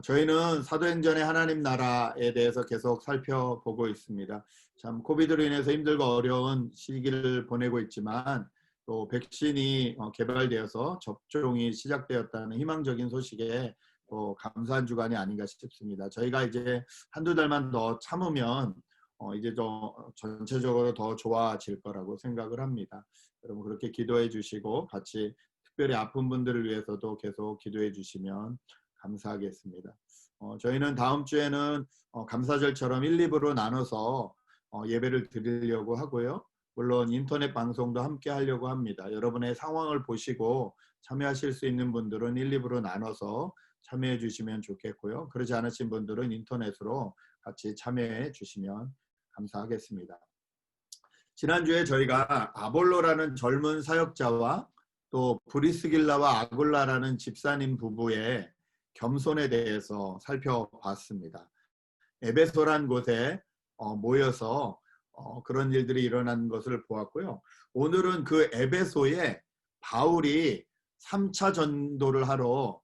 저희는 사도행전의 하나님 나라에 대해서 계속 살펴보고 있습니다. 참 코비드로 인해서 힘들고 어려운 시기를 보내고 있지만 또 백신이 개발되어서 접종이 시작되었다는 희망적인 소식에 또 감사한 주간이 아닌가 싶습니다. 저희가 이제 한두 달만 더 참으면 이제 전체적으로 더 좋아질 거라고 생각을 합니다. 여러분 그렇게 기도해 주시고 같이 특별히 아픈 분들을 위해서도 계속 기도해 주시면 감사하겠습니다. 저희는 다음 주에는 감사절처럼 1, 2부로 나눠서 예배를 드리려고 하고요. 물론 인터넷 방송도 함께 하려고 합니다. 여러분의 상황을 보시고 참여하실 수 있는 분들은 1, 2부로 나눠서 참여해 주시면 좋겠고요. 그러지 않으신 분들은 인터넷으로 같이 참여해 주시면 감사하겠습니다. 지난주에 저희가 아볼로라는 젊은 사역자와 또 브리스길라와 아굴라라는 집사님 부부의 겸손에 대해서 살펴봤습니다. 에베소란 곳에 모여서 그런 일들이 일어난 것을 보았고요. 오늘은 그 에베소에 바울이 3차 전도를 하러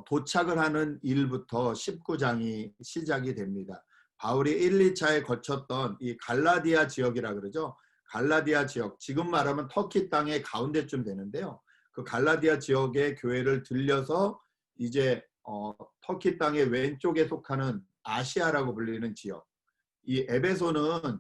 도착을 하는 일부터 19장이 시작이 됩니다. 바울이 1, 2차에 거쳤던 이 갈라디아 지역이라 그러죠. 갈라디아 지역, 지금 말하면 터키 땅의 가운데쯤 되는데요. 그 갈라디아 지역의 교회를 들려서 이제 터키 땅의 왼쪽에 속하는 아시아라고 불리는 지역. 이 에베소는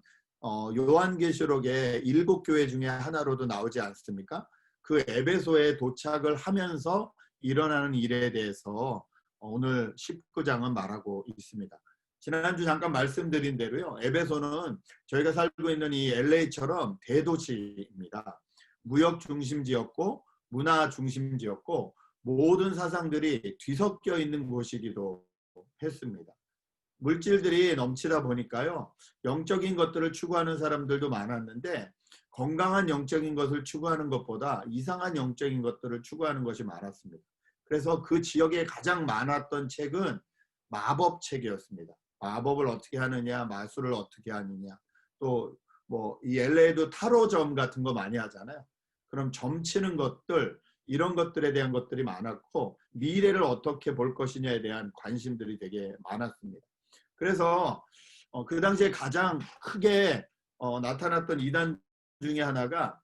요한계시록의 7교회 중에 하나로도 나오지 않습니까? 그 에베소에 도착을 하면서 일어나는 일에 대해서 오늘 19장은 말하고 있습니다. 지난주 잠깐 말씀드린 대로요. 에베소는 저희가 살고 있는 이 LA처럼 대도시입니다. 무역 중심지였고 문화 중심지였고 모든 사상들이 뒤섞여 있는 곳이기도 했습니다. 물질들이 넘치다 보니까요. 영적인 것들을 추구하는 사람들도 많았는데 건강한 영적인 것을 추구하는 것보다 이상한 영적인 것들을 추구하는 것이 많았습니다. 그래서 그 지역에 가장 많았던 책은 마법책이었습니다. 마법을 어떻게 하느냐, 마술을 어떻게 하느냐. 또 뭐 이 LA도 타로점 같은 거 많이 하잖아요. 그럼 점치는 것들 이런 것들에 대한 것들이 많았고 미래를 어떻게 볼 것이냐에 대한 관심들이 되게 많았습니다. 그래서 그 당시에 가장 크게 나타났던 이단 중에 하나가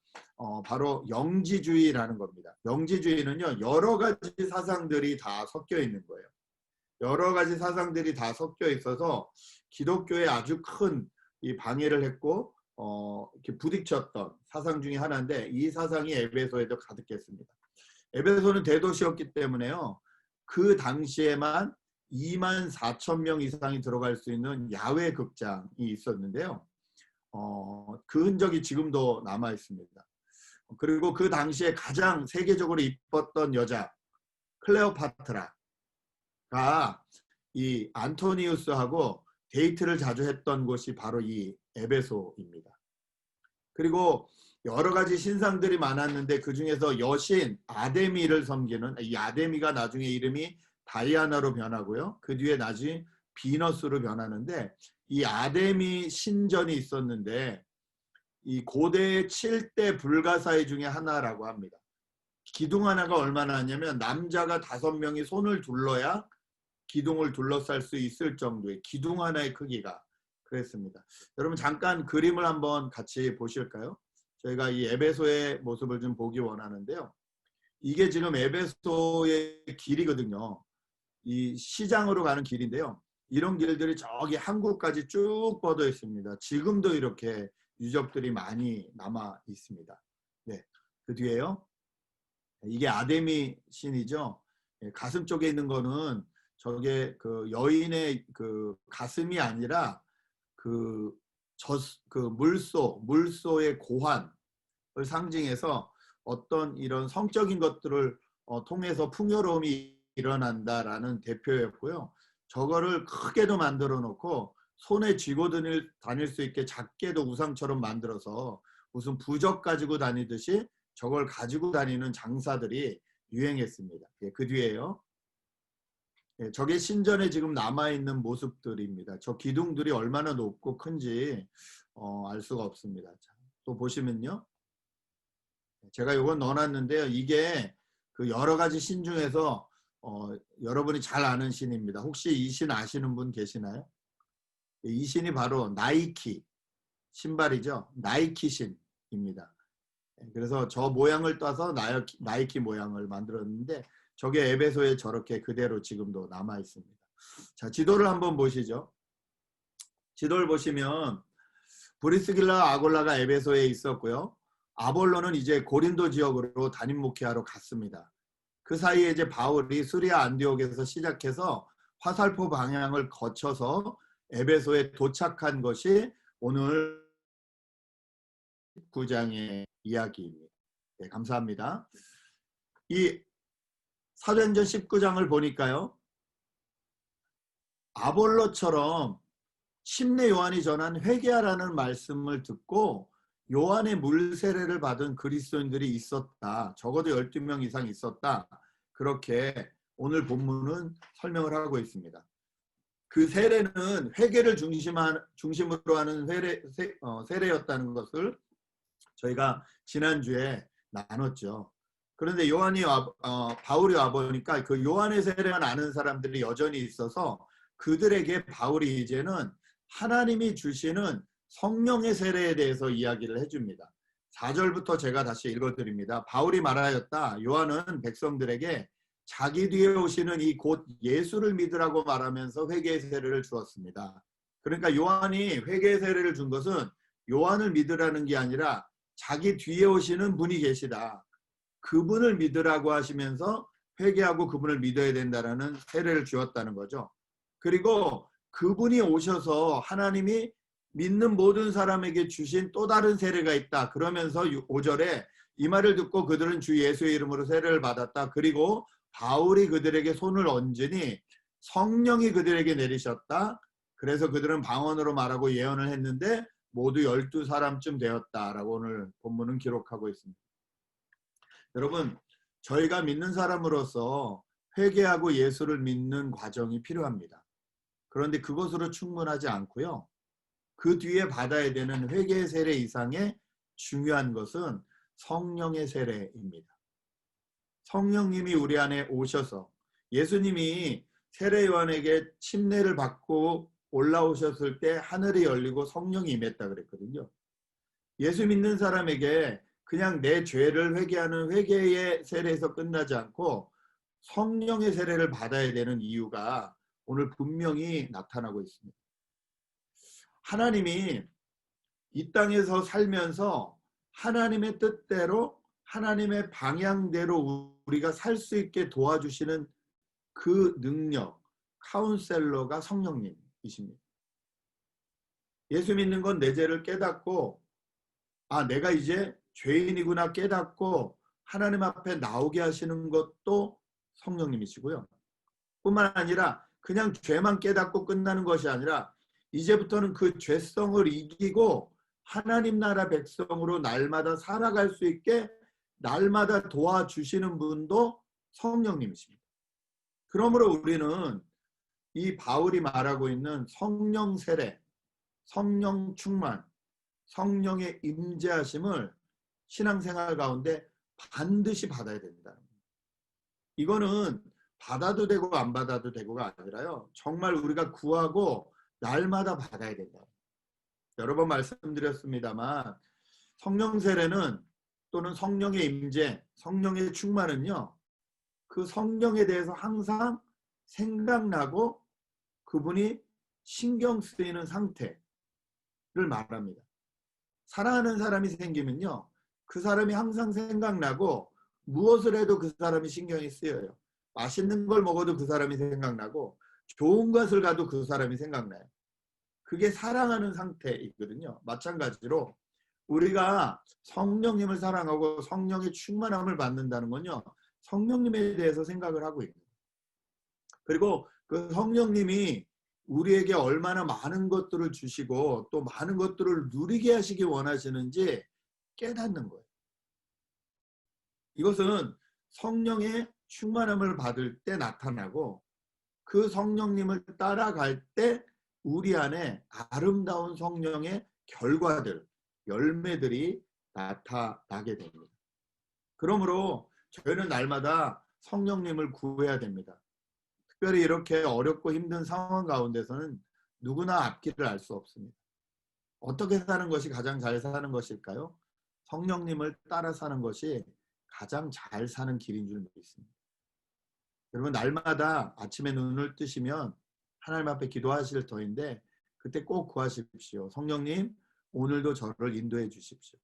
바로 영지주의라는 겁니다. 영지주의는요, 여러 가지 사상들이 다 섞여 있는 거예요. 여러 가지 사상들이 다 섞여 있어서 기독교에 아주 큰 이 방해를 했고 이렇게 부딪혔던 사상 중에 하나인데 이 사상이 에베소에도 가득했습니다. 에베소는 대도시였기 때문에요. 그 당시에만 24,000명 이상이 들어갈 수 있는 야외 극장이 있었는데요. 그 흔적이 지금도 남아 있습니다. 그리고 그 당시에 가장 세계적으로 이뻤던 여자 클레오파트라가 이 안토니우스하고 데이트를 자주 했던 곳이 바로 이 에베소입니다. 그리고 여러 가지 신상들이 많았는데 그 중에서 여신 아데미를 섬기는 이 아데미가 나중에 이름이 다이아나로 변하고요. 그 뒤에 나중에 비너스로 변하는데 이 아데미 신전이 있었는데 이 고대의 7대 불가사의 중에 하나라고 합니다. 기둥 하나가 얼마나 하냐면 남자가 5명이 손을 둘러야 기둥을 둘러쌀 수 있을 정도의 기둥 하나의 크기가 그랬습니다. 여러분 잠깐 그림을 한번 같이 보실까요? 저희가 이 에베소의 모습을 좀 보기 원하는데요. 이게 지금 에베소의 길이거든요. 이 시장으로 가는 길인데요. 이런 길들이 저기 한국까지 쭉 뻗어 있습니다. 지금도 이렇게 유적들이 많이 남아 있습니다. 네, 그 뒤에요. 이게 아데미 신이죠. 가슴 쪽에 있는 거는 저게 그 여인의 그 가슴이 아니라 그 물소의 고환을 상징해서 어떤 이런 성적인 것들을 통해서 풍요로움이 일어난다라는 대표였고요. 저거를 크게도 만들어 놓고 손에 쥐고 다닐 수 있게 작게도 우상처럼 만들어서 무슨 부적 가지고 다니듯이 저걸 가지고 다니는 장사들이 유행했습니다. 그 뒤에요. 저게 신전에 지금 남아있는 모습들입니다. 저 기둥들이 얼마나 높고 큰지 알 수가 없습니다. 자, 또 보시면요. 제가 이건 넣어놨는데요. 이게 그 여러 가지 신 중에서 여러분이 잘 아는 신입니다. 혹시 이 신 아시는 분 계시나요? 이 신이 바로 나이키 신발이죠. 나이키 신입니다. 그래서 저 모양을 따서 나이키 모양을 만들었는데 저게 에베소에 저렇게 그대로 지금도 남아 있습니다. 자, 지도를 한번 보시죠. 지도를 보시면 브리스길라 아골라가 에베소에 있었고요. 아볼로는 이제 고린도 지역으로 담임 목회하러 갔습니다. 그 사이에 이제 바울이 수리아 안디옥에서 시작해서 화살표 방향을 거쳐서 에베소에 도착한 것이 오늘 19장의 이야기입니다. 네, 감사합니다. 이 사도행전 19장을 보니까요. 아볼로처럼 침례 요한이 전한 회개하라는 말씀을 듣고 요한의 물 세례를 받은 그리스도인들이 있었다. 적어도 12명 이상 있었다. 그렇게 오늘 본문은 설명을 하고 있습니다. 그 세례는 회개를 중심으로 하는 세례였다는 것을 저희가 지난주에 나눴죠. 그런데 바울이 와보니까 그 요한의 세례만 아는 사람들이 여전히 있어서 그들에게 바울이 이제는 하나님이 주시는 성령의 세례에 대해서 이야기를 해줍니다. 4절부터 제가 다시 읽어드립니다. 바울이 말하였다. 요한은 백성들에게 자기 뒤에 오시는 이 곧 예수를 믿으라고 말하면서 회개의 세례를 주었습니다. 그러니까 요한이 회개의 세례를 준 것은 요한을 믿으라는 게 아니라 자기 뒤에 오시는 분이 계시다. 그분을 믿으라고 하시면서 회개하고 그분을 믿어야 된다는 세례를 주었다는 거죠. 그리고 그분이 오셔서 하나님이 믿는 모든 사람에게 주신 또 다른 세례가 있다. 그러면서 5절에 이 말을 듣고 그들은 주 예수의 이름으로 세례를 받았다. 그리고 바울이 그들에게 손을 얹으니 성령이 그들에게 내리셨다. 그래서 그들은 방언으로 말하고 예언을 했는데 모두 12사람쯤 되었다라고 오늘 본문은 기록하고 있습니다. 여러분, 저희가 믿는 사람으로서 회개하고 예수를 믿는 과정이 필요합니다. 그런데 그것으로 충분하지 않고요. 그 뒤에 받아야 되는 회개의 세례 이상의 중요한 것은 성령의 세례입니다. 성령님이 우리 안에 오셔서 예수님이 세례 요한에게 침례를 받고 올라오셨을 때 하늘이 열리고 성령이 임했다 그랬거든요. 예수 믿는 사람에게 그냥 내 죄를 회개하는 회개의 세례에서 끝나지 않고 성령의 세례를 받아야 되는 이유가 오늘 분명히 나타나고 있습니다. 하나님이 이 땅에서 살면서 하나님의 뜻대로 하나님의 방향대로 우리가 살 수 있게 도와주시는 그 능력, 카운셀러가 성령님이십니다. 예수 믿는 건 내 죄를 깨닫고 내가 이제 죄인이구나 깨닫고 하나님 앞에 나오게 하시는 것도 성령님이시고요. 뿐만 아니라 그냥 죄만 깨닫고 끝나는 것이 아니라 이제부터는 그 죄성을 이기고 하나님 나라 백성으로 날마다 살아갈 수 있게 날마다 도와주시는 분도 성령님이십니다. 그러므로 우리는 이 바울이 말하고 있는 성령 세례, 성령 충만, 성령의 임재하심을 신앙생활 가운데 반드시 받아야 된다. 이거는 받아도 되고 안 받아도 되고가 아니라요. 정말 우리가 구하고 날마다 받아야 된다. 여러 번 말씀드렸습니다만 성령 세례는 또는 성령의 임재, 성령의 충만은요. 그 성령에 대해서 항상 생각나고 그분이 신경 쓰이는 상태를 말합니다. 사랑하는 사람이 생기면요. 그 사람이 항상 생각나고 무엇을 해도 그 사람이 신경이 쓰여요. 맛있는 걸 먹어도 그 사람이 생각나고 좋은 것을 가도 그 사람이 생각나요. 그게 사랑하는 상태이거든요. 마찬가지로 우리가 성령님을 사랑하고 성령의 충만함을 받는다는 건요. 성령님에 대해서 생각을 하고 있는 거예요. 그리고 그 성령님이 우리에게 얼마나 많은 것들을 주시고 또 많은 것들을 누리게 하시기 원하시는지 깨닫는 거예요. 이것은 성령의 충만함을 받을 때 나타나고 그 성령님을 따라갈 때 우리 안에 아름다운 성령의 결과들, 열매들이 나타나게 됩니다. 그러므로 저희는 날마다 성령님을 구해야 됩니다. 특별히 이렇게 어렵고 힘든 상황 가운데서는 누구나 앞길을 알 수 없습니다. 어떻게 사는 것이 가장 잘 사는 것일까요? 성령님을 따라 사는 것이 가장 잘 사는 길인 줄 믿습니다. 여러분, 날마다 아침에 눈을 뜨시면 하나님 앞에 기도하실 터인데 그때 꼭 구하십시오. 성령님, 오늘도 저를 인도해 주십시오.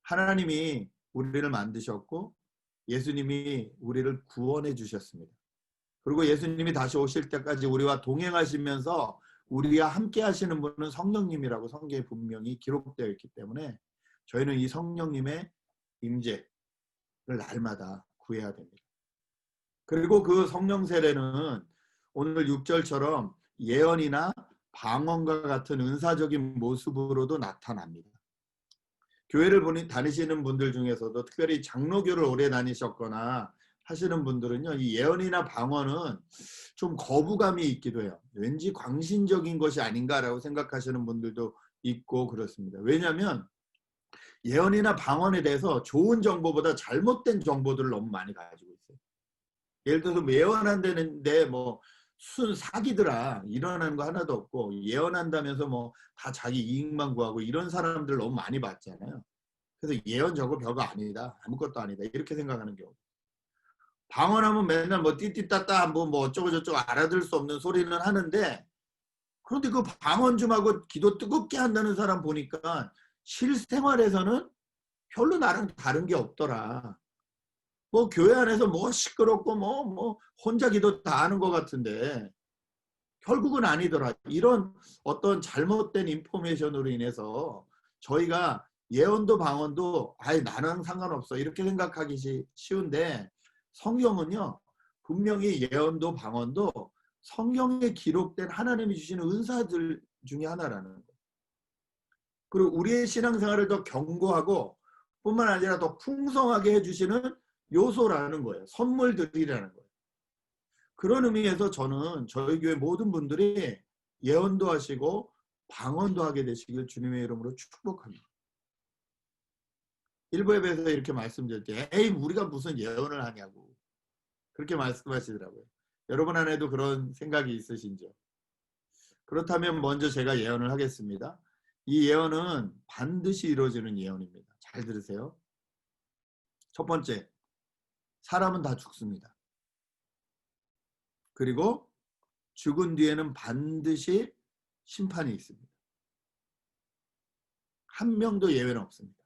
하나님이 우리를 만드셨고 예수님이 우리를 구원해 주셨습니다. 그리고 예수님이 다시 오실 때까지 우리와 동행하시면서 우리와 함께 하시는 분은 성령님이라고 성경에 분명히 기록되어 있기 때문에 저희는 이 성령님의 임재를 날마다 구해야 됩니다. 그리고 그 성령 세례는 오늘 6절처럼 예언이나 방언과 같은 은사적인 모습으로도 나타납니다. 교회를 다니시는 분들 중에서도 특별히 장로교를 오래 다니셨거나 하시는 분들은요, 이 예언이나 방언은 좀 거부감이 있기도 해요. 왠지 광신적인 것이 아닌가라고 생각하시는 분들도 있고 그렇습니다. 왜냐하면 예언이나 방언에 대해서 좋은 정보보다 잘못된 정보들을 너무 많이 가지고 있어요. 예를 들어서 예언한다는데 뭐 순 사기더라, 일어나는 거 하나도 없고 예언한다면서 뭐 다 자기 이익만 구하고 이런 사람들 너무 많이 봤잖아요. 그래서 예언 저거 별거 아니다, 아무것도 아니다 이렇게 생각하는 경우. 방언하면 맨날 뭐 띠띠따따 뭐 어쩌고 저쩌고 알아들 수 없는 소리는 하는데, 그런데 그 방언 좀 하고 기도 뜨겁게 한다는 사람 보니까 실생활에서는 별로 나랑 다른 게 없더라. 뭐 교회 안에서 뭐 시끄럽고 뭐 혼자 기도 다 하는 것 같은데 결국은 아니더라. 이런 어떤 잘못된 인포메이션으로 인해서 저희가 예언도 방언도 아예 나랑 상관없어 이렇게 생각하기 쉬운데, 성경은요 분명히 예언도 방언도 성경에 기록된 하나님이 주시는 은사들 중에 하나라는 거예요. 그리고 우리의 신앙생활을 더 견고하고 뿐만 아니라 더 풍성하게 해주시는 요소라는 거예요. 선물들이라는 거예요. 그런 의미에서 저는 저희 교회 모든 분들이 예언도 하시고 방언도 하게 되시길 주님의 이름으로 축복합니다. 일부 예배에서 이렇게 말씀드릴 때 에이 우리가 무슨 예언을 하냐고 그렇게 말씀하시더라고요. 여러분 안에도 그런 생각이 있으신지요? 그렇다면 먼저 제가 예언을 하겠습니다. 이 예언은 반드시 이루어지는 예언입니다. 잘 들으세요. 첫 번째, 사람은 다 죽습니다. 그리고 죽은 뒤에는 반드시 심판이 있습니다. 한 명도 예외는 없습니다.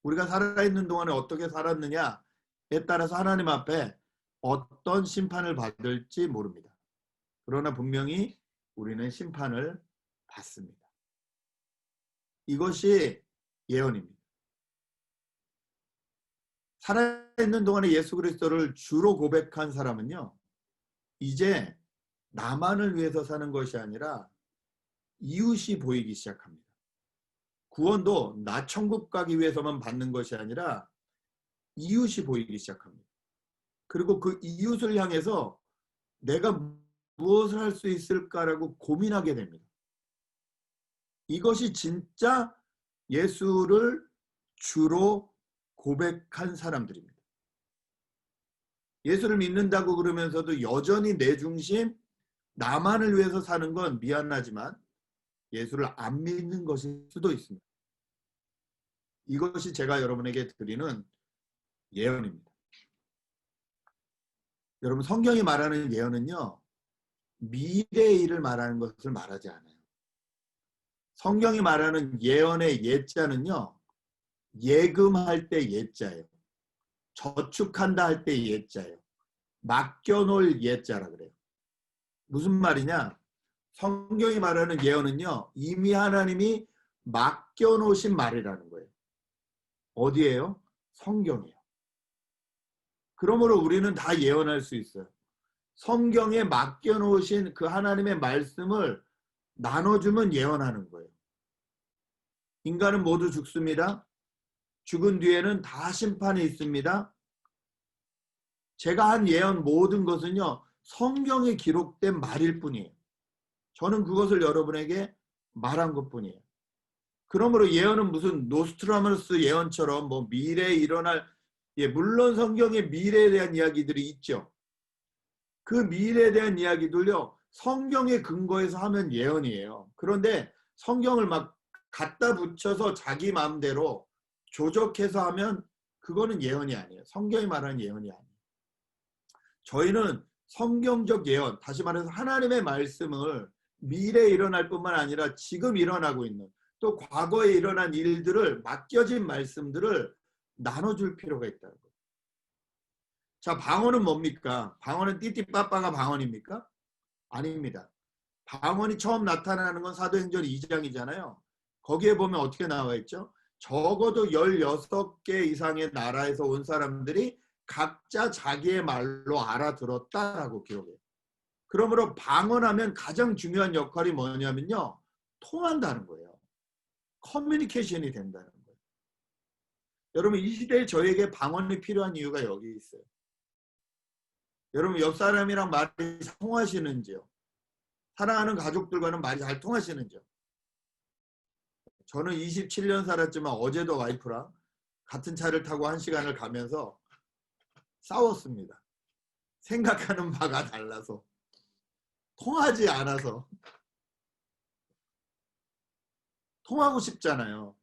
우리가 살아있는 동안에 어떻게 살았느냐에 따라서 하나님 앞에 어떤 심판을 받을지 모릅니다. 그러나 분명히 우리는 심판을 받습니다. 이것이 예언입니다. 살아있는 동안에 예수 그리스도를 주로 고백한 사람은요, 이제 나만을 위해서 사는 것이 아니라 이웃이 보이기 시작합니다. 구원도 나 천국 가기 위해서만 받는 것이 아니라 이웃이 보이기 시작합니다. 그리고 그 이웃을 향해서 내가 무엇을 할 수 있을까라고 고민하게 됩니다. 이것이 진짜 예수를 주로 고백한 사람들입니다. 예수를 믿는다고 그러면서도 여전히 내 중심, 나만을 위해서 사는 건 미안하지만 예수를 안 믿는 것일 수도 있습니다. 이것이 제가 여러분에게 드리는 예언입니다. 여러분, 성경이 말하는 예언은요, 미래의 일을 말하는 것을 말하지 않아요. 성경이 말하는 예언의 예자는요, 예금할 때 예자예요. 저축한다 할 때 예자예요. 맡겨놓을 예자라 그래요. 무슨 말이냐? 성경이 말하는 예언은요, 이미 하나님이 맡겨놓으신 말이라는 거예요. 어디예요? 성경이에요. 그러므로 우리는 다 예언할 수 있어요. 성경에 맡겨놓으신 그 하나님의 말씀을 나눠주면 예언하는 거예요. 인간은 모두 죽습니다. 죽은 뒤에는 다 심판이 있습니다. 제가 한 예언 모든 것은요, 성경에 기록된 말일 뿐이에요. 저는 그것을 여러분에게 말한 것뿐이에요. 그러므로 예언은 무슨 노스트라다무스 예언처럼 뭐 미래에 일어날 예, 물론 성경에 미래에 대한 이야기들이 있죠. 그 미래에 대한 이야기들요, 성경의 근거에서 하면 예언이에요. 그런데 성경을 막 갖다 붙여서 자기 마음대로 조적해서 하면 그거는 예언이 아니에요. 성경이 말하는 예언이 아니에요. 저희는 성경적 예언, 다시 말해서 하나님의 말씀을 미래에 일어날 뿐만 아니라 지금 일어나고 있는, 또 과거에 일어난 일들을, 맡겨진 말씀들을 나눠줄 필요가 있다는 거예요. 자, 방언은 뭡니까? 방언은 띠띠빠빠가 방언입니까? 아닙니다. 방언이 처음 나타나는 건 사도행전 2장이잖아요. 거기에 보면 어떻게 나와 있죠? 적어도 16개 이상의 나라에서 온 사람들이 각자 자기의 말로 알아들었다라고 기록해요. 그러므로 방언하면 가장 중요한 역할이 뭐냐면요, 통한다는 거예요. 커뮤니케이션이 된다는 거예요. 여러분, 이 시대에 저에게 방언이 필요한 이유가 여기 있어요. 여러분, 옆 사람이랑 말이 통하시는지요? 사랑하는 가족들과는 말이 잘 통하시는지요? 저는 27년 살았지만 어제도 와이프랑 같은 차를 타고 1시간을 가면서 싸웠습니다. 생각하는 바가 달라서, 통하지 않아서. 통하고 싶잖아요.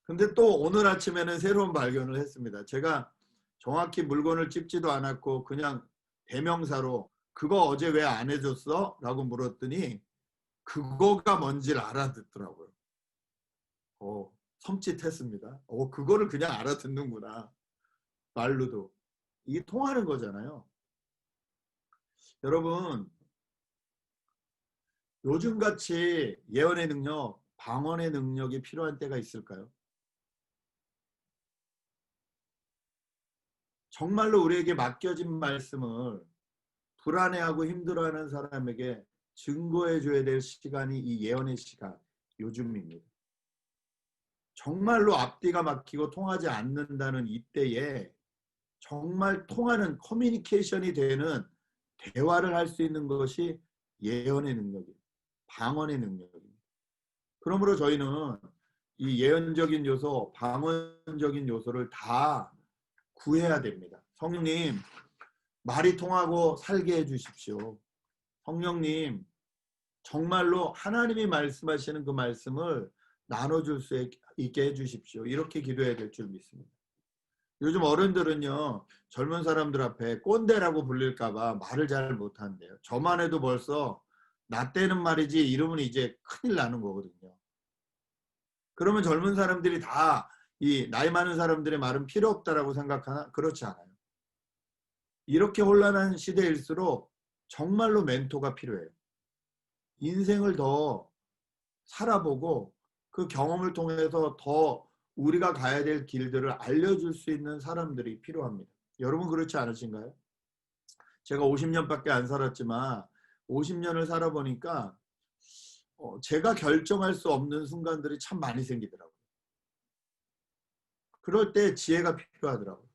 근데 또 오늘 아침에는 새로운 발견을 했습니다. 제가 정확히 물건을 찝지도 않았고 그냥 대명사로 그거 어제 왜 안 해줬어? 라고 물었더니 그거가 뭔지를 알아듣더라고요. 섬찟했습니다. 그거를 그냥 알아듣는구나. 말로도. 이게 통하는 거잖아요. 여러분, 요즘같이 예언의 능력, 방언의 능력이 필요한 때가 있을까요? 정말로 우리에게 맡겨진 말씀을 불안해하고 힘들어하는 사람에게 증거해 줘야 될 시간이 이 예언의 시간, 요즘입니다. 정말로 앞뒤가 막히고 통하지 않는다는 이때에 정말 통하는 커뮤니케이션이 되는 대화를 할 수 있는 것이 예언의 능력이에요. 방언의 능력입니다. 그러므로 저희는 이 예언적인 요소, 방언적인 요소를 다 구해야 됩니다. 성령님, 말이 통하고 살게 해주십시오. 성령님, 정말로 하나님이 말씀하시는 그 말씀을 나눠줄 수 있게 해주십시오. 이렇게 기도해야 될 줄 믿습니다. 요즘 어른들은요, 젊은 사람들 앞에 꼰대라고 불릴까 봐 말을 잘 못한대요. 저만 해도 벌써 나 때는 말이지 이러면 이제 큰일 나는 거거든요. 그러면 젊은 사람들이 다 이 나이 많은 사람들의 말은 필요 없다라고 생각하나? 그렇지 않아요. 이렇게 혼란한 시대일수록 정말로 멘토가 필요해요. 인생을 더 살아보고 그 경험을 통해서 더 우리가 가야 될 길들을 알려줄 수 있는 사람들이 필요합니다. 여러분 그렇지 않으신가요? 제가 50년밖에 안 살았지만 50년을 살아보니까 제가 결정할 수 없는 순간들이 참 많이 생기더라고요. 그럴 때 지혜가 필요하더라고요.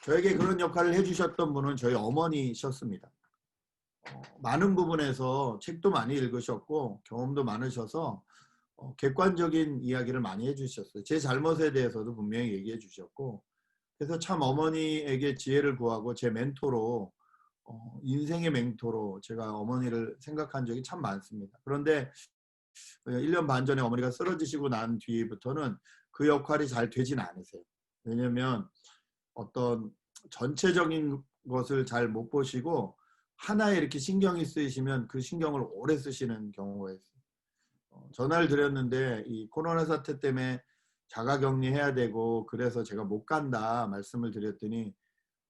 저에게 그런 역할을 해주셨던 분은 저희 어머니셨습니다. 많은 부분에서 책도 많이 읽으셨고 경험도 많으셔서 객관적인 이야기를 많이 해주셨어요. 제 잘못에 대해서도 분명히 얘기해 주셨고, 그래서 참 어머니에게 지혜를 구하고 제 멘토로, 인생의 멘토로 제가 어머니를 생각한 적이 참 많습니다. 그런데 1년 반 전에 어머니가 쓰러지시고 난 뒤부터는 그 역할이 잘 되진 않으세요. 왜냐하면 어떤 전체적인 것을 잘 못 보시고 하나에 이렇게 신경이 쓰이시면 그 신경을 오래 쓰시는 경우가 있어요. 전화를 드렸는데 이 코로나 사태 때문에 자가격리해야 되고 그래서 제가 못 간다 말씀을 드렸더니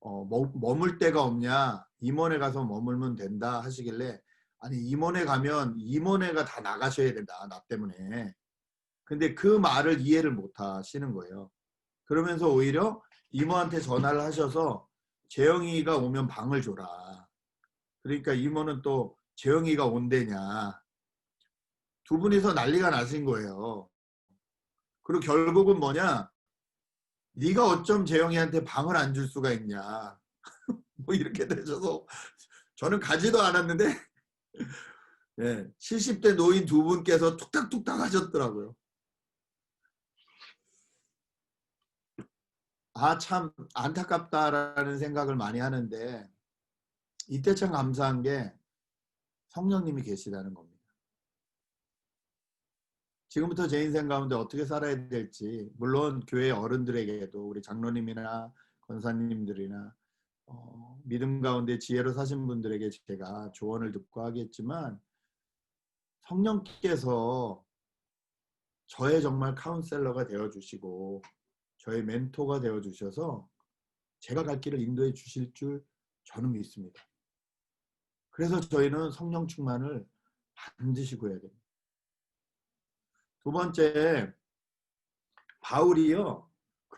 머물 데가 없냐, 임원에 가서 머물면 된다 하시길래, 아니 임원에 가면 임원회가 다 나가셔야 된다 나 때문에. 근데 그 말을 이해를 못 하시는 거예요. 그러면서 오히려 이모한테 전화를 하셔서 재영이가 오면 방을 줘라. 그러니까 이모는 또 재영이가 온대냐. 두 분이서 난리가 나신 거예요. 그리고 결국은 뭐냐, 네가 어쩜 재영이한테 방을 안 줄 수가 있냐. 뭐 이렇게 되셔서 저는 가지도 않았는데 네, 70대 노인 두 분께서 툭탁툭탁 하셨더라고요. 참 안타깝다라는 생각을 많이 하는데 이때 참 감사한 게 성령님이 계시다는 겁니다. 지금부터 제 인생 가운데 어떻게 살아야 될지 물론 교회 어른들에게도 우리 장로님이나 권사님들이나 믿음 가운데 지혜로 사신 분들에게 제가 조언을 듣고 하겠지만 성령께서 저의 정말 카운셀러가 되어주시고 저의 멘토가 되어주셔서 제가 갈 길을 인도해 주실 줄 저는 믿습니다. 그래서 저희는 성령 충만을 반드시 구해야 됩니다. 두 번째, 바울이요.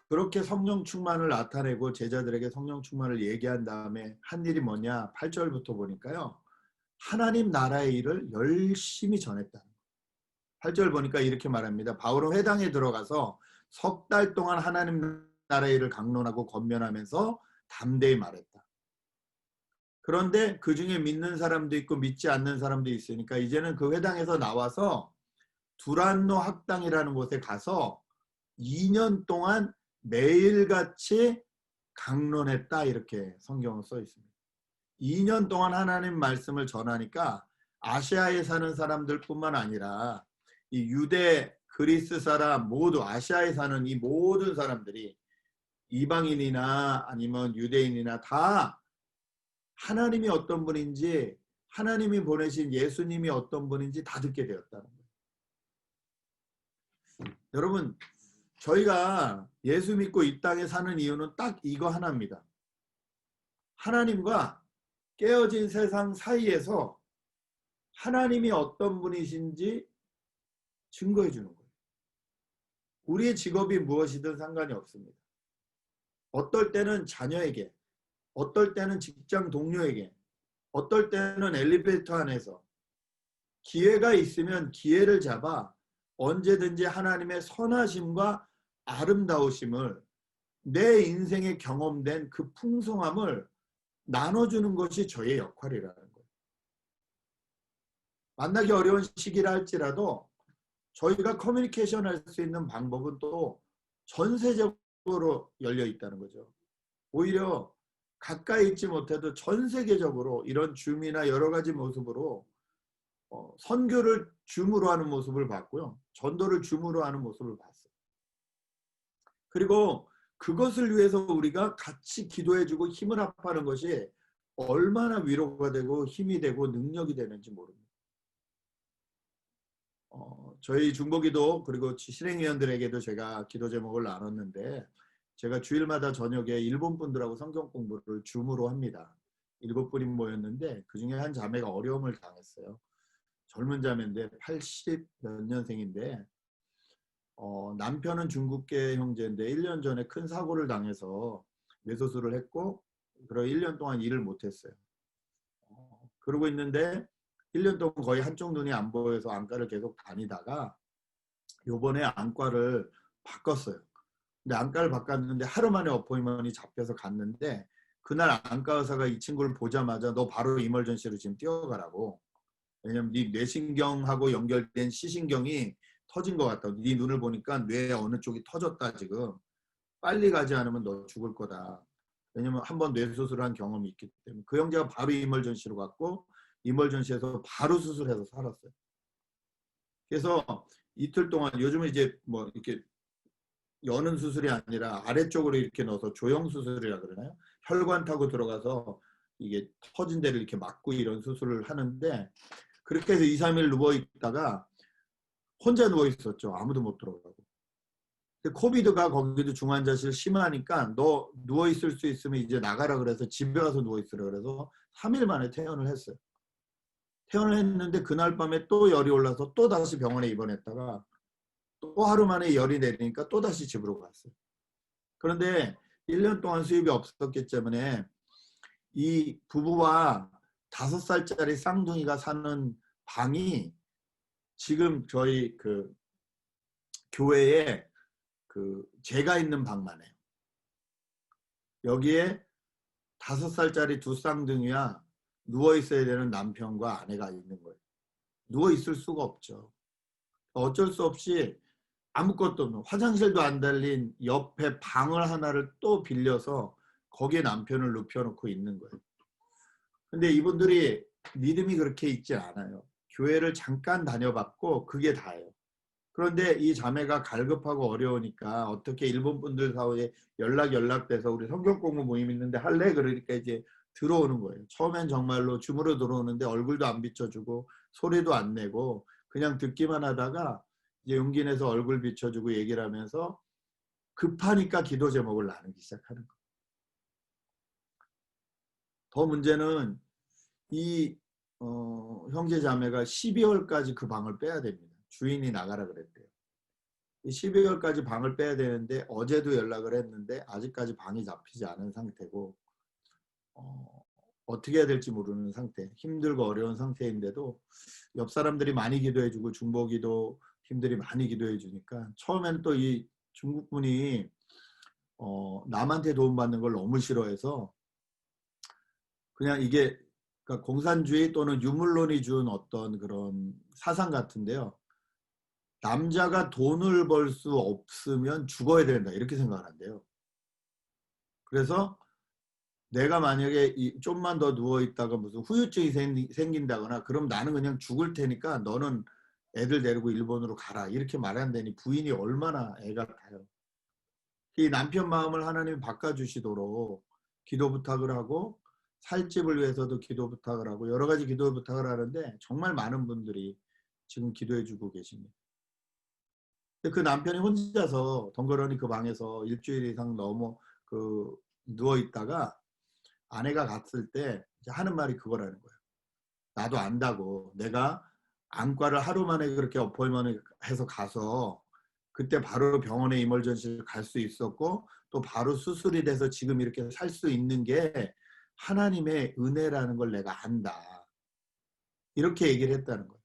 그렇게 성령 충만을 나타내고 제자들에게 성령 충만을 얘기한 다음에 한 일이 뭐냐? 8절부터 보니까요. 하나님 나라의 일을 열심히 전했다. 8절 보니까 이렇게 말합니다. 바울은 회당에 들어가서 석 달 동안 하나님 나라의 일을 강론하고 권면하면서 담대히 말했다. 그런데 그 중에 믿는 사람도 있고 믿지 않는 사람도 있으니까 이제는 그 회당에서 나와서 두란노 학당이라는 곳에 가서 2년 동안 매일같이 강론했다 이렇게 성경은 써 있습니다. 2년 동안 하나님 말씀을 전하니까 아시아에 사는 사람들뿐만 아니라 이 유대 그리스 사람 모두 아시아에 사는 이 모든 사람들이 이방인이나 아니면 유대인이나 다 하나님이 어떤 분인지 하나님이 보내신 예수님이 어떤 분인지 다 듣게 되었다는 거예요. 여러분 저희가 예수 믿고 이 땅에 사는 이유는 딱 이거 하나입니다. 하나님과 깨어진 세상 사이에서 하나님이 어떤 분이신지 증거해 주는 거예요. 우리의 직업이 무엇이든 상관이 없습니다. 어떨 때는 자녀에게, 어떨 때는 직장 동료에게, 어떨 때는 엘리베이터 안에서 기회가 있으면 기회를 잡아 언제든지 하나님의 선하심과 아름다우심을 내 인생에 경험된 그 풍성함을 나눠주는 것이 저의 역할이라는 거예요. 만나기 어려운 시기라 할지라도 저희가 커뮤니케이션 할 수 있는 방법은 또 전세적으로 열려 있다는 거죠. 오히려 가까이 있지 못해도 전 세계적으로 이런 줌이나 여러 가지 모습으로 선교를 줌으로 하는 모습을 봤고요. 전도를 줌으로 하는 모습을 봤어요. 그리고 그것을 위해서 우리가 같이 기도해주고 힘을 합하는 것이 얼마나 위로가 되고 힘이 되고 능력이 되는지 모릅니다. 저희 중보기도 그리고 실행위원들에게도 제가 기도 제목을 나눴는데 제가 주일마다 저녁에 일본 분들하고 성경 공부를 줌으로 합니다. 7분이 모였는데 그중에 한 자매가 어려움을 당했어요. 젊은 자매인데 80 몇 년생인데 남편은 중국계 형제인데 1년 전에 큰 사고를 당해서 뇌수술을 했고 그리고 1년 동안 일을 못했어요. 그러고 있는데 1년 동안 거의 한쪽 눈이 안 보여서 안과를 계속 다니다가 요번에 안과를 바꿨어요. 근데 안과를 바꿨는데 하루 만에 어포인트먼이 잡혀서 갔는데 그날 안과 의사가 이 친구를 보자마자 너 바로 이멀전시로 지금 뛰어가라고. 왜냐면 네 뇌신경하고 연결된 시신경이 터진 것 같다. 네 눈을 보니까 뇌 어느 쪽이 터졌다 지금. 빨리 가지 않으면 너 죽을 거다. 왜냐면 한번 뇌수술을 한 경험이 있기 때문에. 그 형제가 바로 이멀전시로 갔고 이멀전시에서 바로 수술해서 살았어요. 그래서 이틀 동안 요즘은 이제 뭐 이렇게 여는 수술이 아니라 아래쪽으로 이렇게 넣어서 조형 수술이라 그러나요? 혈관 타고 들어가서 이게 터진 데를 이렇게 막고 이런 수술을 하는데 그렇게 해서 2, 3일 누워 있다가 혼자 누워 있었죠. 아무도 못 들어가고. 근데 코비드가 거기도 중환자실 심하니까 너 누워 있을 수 있으면 이제 나가라 그래서 집에 가서 누워 있으라 그래서 3일 만에 퇴원을 했어요. 퇴원을 했는데 그날 밤에 또 열이 올라서 또 다시 병원에 입원했다가 또 하루 만에 열이 내리니까 또 다시 집으로 갔어요. 그런데 1년 동안 수입이 없었기 때문에 이 부부와 5살짜리 쌍둥이가 사는 방이 지금 저희 그 교회에 그 제가 있는 방만 해요. 여기에 5살짜리 두 쌍둥이와 누워 있어야 되는 남편과 아내가 있는 거예요. 누워 있을 수가 없죠. 어쩔 수 없이 아무것도 없는 화장실도 안 달린 옆에 방을 하나를 또 빌려서 거기에 남편을 눕혀놓고 있는 거예요. 근데 이분들이 믿음이 그렇게 있지 않아요. 교회를 잠깐 다녀봤고 그게 다예요. 그런데 이 자매가 갈급하고 어려우니까 어떻게 일본 분들 사이에 연락돼서 우리 성경 공부 모임 있는데 할래? 그러니까 이제 들어오는 거예요. 처음엔 정말로 줌으로 들어오는데 얼굴도 안 비춰주고 소리도 안 내고 그냥 듣기만 하다가 이제 용기 내서 얼굴 비춰주고 얘기를 하면서 급하니까 기도 제목을 나누기 시작하는 거예요. 더 문제는 이 형제 자매가 12월까지 그 방을 빼야 됩니다. 주인이 나가라 그랬대요. 12월까지 방을 빼야 되는데 어제도 연락을 했는데 아직까지 방이 잡히지 않은 상태고 어떻게 해야 될지 모르는 상태, 힘들고 어려운 상태인데도 옆 사람들이 많이 기도해주고 중보기도 팀들이 많이 기도해주니까 처음에는 또 이 중국분이 남한테 도움받는 걸 너무 싫어해서 그냥 이게 그러니까 공산주의 또는 유물론이 준 어떤 그런 사상 같은데요. 남자가 돈을 벌 수 없으면 죽어야 된다 이렇게 생각을 한대요. 그래서 내가 만약에 좀만 더 누워있다가 무슨 후유증이 생긴다거나 그럼 나는 그냥 죽을 테니까 너는 애들 데리고 일본으로 가라 이렇게 말한다니 부인이 얼마나 애가 타요. 이 남편 마음을 하나님이 바꿔주시도록 기도 부탁을 하고 살집을 위해서도 기도 부탁을 하고 여러 가지 기도 부탁을 하는데 정말 많은 분들이 지금 기도해주고 계십니다. 그 남편이 혼자서 덩그러니 그 방에서 일주일 이상 누워 있다가 아내가 갔을 때 하는 말이 그거라는 거예요. 나도 안다고. 내가 안과를 하루 만에 그렇게 어포인먼트 해서 가서 그때 바로 병원에 이멀전시를 갈 수 있었고 또 바로 수술이 돼서 지금 이렇게 살 수 있는 게 하나님의 은혜라는 걸 내가 안다. 이렇게 얘기를 했다는 거예요.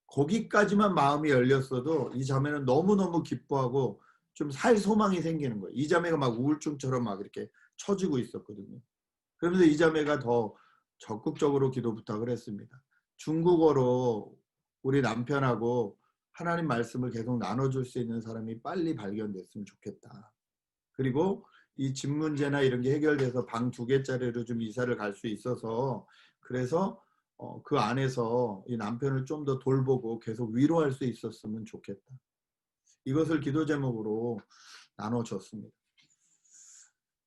거기까지만 마음이 열렸어도 이 자매는 너무너무 기뻐하고 좀 살 소망이 생기는 거예요. 이 자매가 막 우울증처럼 막 이렇게 처지고 있었거든요. 그러면서 이 자매가 더 적극적으로 기도 부탁을 했습니다. 중국어로 우리 남편하고 하나님 말씀을 계속 나눠줄 수 있는 사람이 빨리 발견됐으면 좋겠다. 그리고 이 집 문제나 이런 게 해결돼서 방 2개짜리로 좀 이사를 갈 수 있어서 그래서 그 안에서 이 남편을 좀 더 돌보고 계속 위로할 수 있었으면 좋겠다. 이것을 기도 제목으로 나눠줬습니다.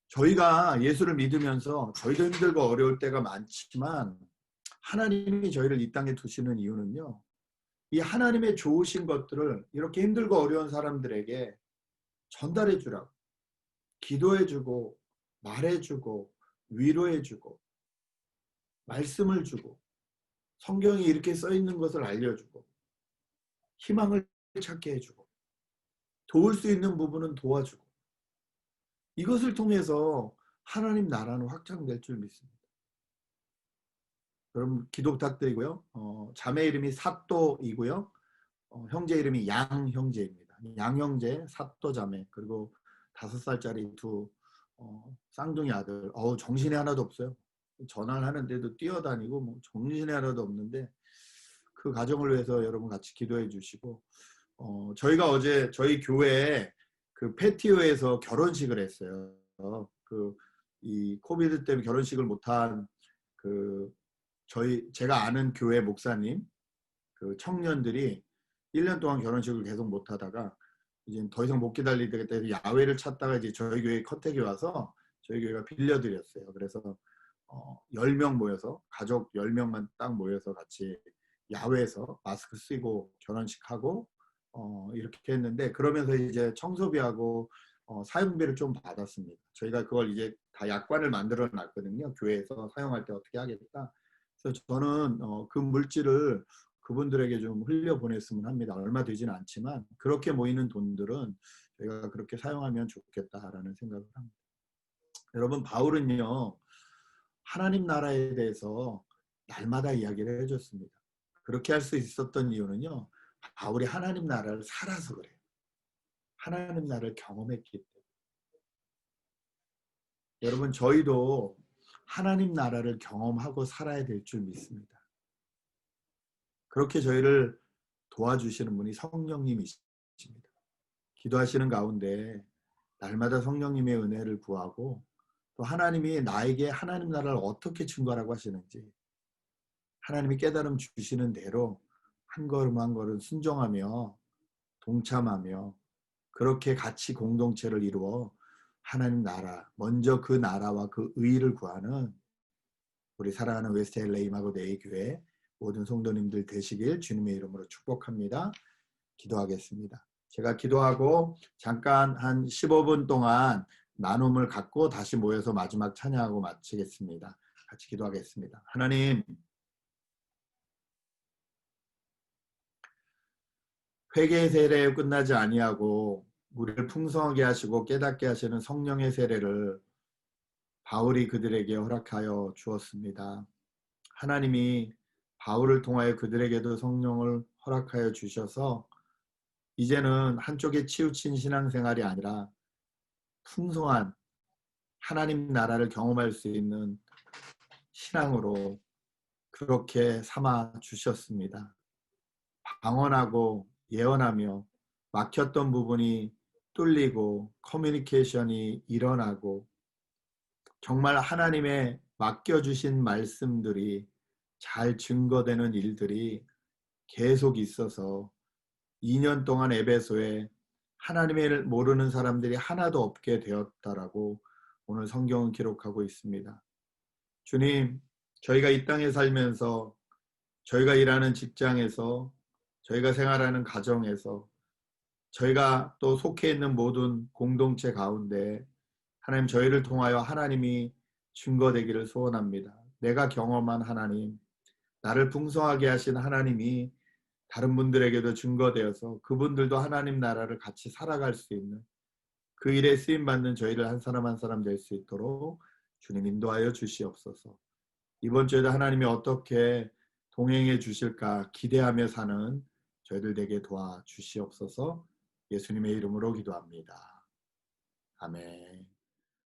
저희가 예수를 믿으면서 저희도 힘들고 어려울 때가 많지만 하나님이 저희를 이 땅에 두시는 이유는요. 이 하나님의 좋으신 것들을 이렇게 힘들고 어려운 사람들에게 전달해 주라고. 기도해 주고 말해 주고 위로해 주고 말씀을 주고 성경이 이렇게 써 있는 것을 알려주고 희망을 찾게 해주고 도울 수 있는 부분은 도와주고 이것을 통해서 하나님 나라는 확장될 줄 믿습니다. 여러분 기도 부탁드리고요. 자매 이름이 사또이고요. 형제 이름이 양형제입니다. 양형제, 사또자매 그리고 5살짜리 두 쌍둥이 아들. 정신이 하나도 없어요. 전화를 하는데도 뛰어다니고 뭐 정신이 하나도 없는데 그 가정을 위해서 여러분 같이 기도해 주시고 저희가 어제 저희 교회에 그 패티오에서 결혼식을 했어요. 이 코비드 때문에 결혼식을 못한 제가 아는 교회 목사님 그 청년들이 1년 동안 결혼식을 계속 못하다가 이제 더 이상 못 기다리겠다 해서 야외를 찾다가 이제 저희 교회 컨택이 와서 저희 교회가 빌려드렸어요. 그래서 10명 모여서 가족 10명만 딱 모여서 같이 야외에서 마스크 쓰고 결혼식하고 이렇게 했는데 그러면서 이제 청소비하고 사용비를 좀 받았습니다. 저희가 그걸 이제 다 약관을 만들어 놨거든요. 교회에서 사용할 때 어떻게 하겠다. 그래서 저는 그 물질을 그분들에게 좀 흘려보냈으면 합니다. 얼마 되지는 않지만 그렇게 모이는 돈들은 저희가 그렇게 사용하면 좋겠다라는 생각을 합니다. 여러분 바울은요. 하나님 나라에 대해서 날마다 이야기를 해줬습니다. 그렇게 할 수 있었던 이유는요. 바울이 하나님 나라를 살아서 그래요. 하나님 나라를 경험했기 때문에. 여러분 저희도 하나님 나라를 경험하고 살아야 될 줄 믿습니다. 그렇게 저희를 도와주시는 분이 성령님이십니다. 기도하시는 가운데 날마다 성령님의 은혜를 구하고 또 하나님이 나에게 하나님 나라를 어떻게 증거하라고 하시는지 하나님이 깨달음 주시는 대로 한 걸음 한 걸음 순종하며 동참하며 그렇게 같이 공동체를 이루어 하나님 나라, 먼저 그 나라와 그 의를 구하는 우리 사랑하는 웨스트 LA 이마고데이 교회 모든 성도님들 되시길 주님의 이름으로 축복합니다. 기도하겠습니다. 제가 기도하고 잠깐 한 15분 동안 나눔을 갖고 다시 모여서 마지막 찬양하고 마치겠습니다. 같이 기도하겠습니다. 하나님, 회개의 세례에 끝나지 아니하고 우리를 풍성하게 하시고 깨닫게 하시는 성령의 세례를 바울이 그들에게 허락하여 주었습니다. 하나님이 바울을 통하여 그들에게도 성령을 허락하여 주셔서 이제는 한쪽에 치우친 신앙생활이 아니라 풍성한 하나님 나라를 경험할 수 있는 신앙으로 그렇게 삼아 주셨습니다. 방언하고 예언하며 막혔던 부분이 뚫리고 커뮤니케이션이 일어나고 정말 하나님의 맡겨주신 말씀들이 잘 증거되는 일들이 계속 있어서 2년 동안 에베소에 하나님을 모르는 사람들이 하나도 없게 되었다라고 오늘 성경은 기록하고 있습니다. 주님, 저희가 이 땅에 살면서 저희가 일하는 직장에서 저희가 생활하는 가정에서 저희가 또 속해 있는 모든 공동체 가운데 하나님 저희를 통하여 하나님이 증거되기를 소원합니다. 내가 경험한 하나님, 나를 풍성하게 하신 하나님이 다른 분들에게도 증거되어서 그분들도 하나님 나라를 같이 살아갈 수 있는 그 일에 쓰임받는 저희를 한 사람 한 사람 될 수 있도록 주님 인도하여 주시옵소서. 이번 주에도 하나님이 어떻게 동행해 주실까 기대하며 사는 저희들 되게 도와주시옵소서. 예수님의 이름으로 기도합니다. 아멘.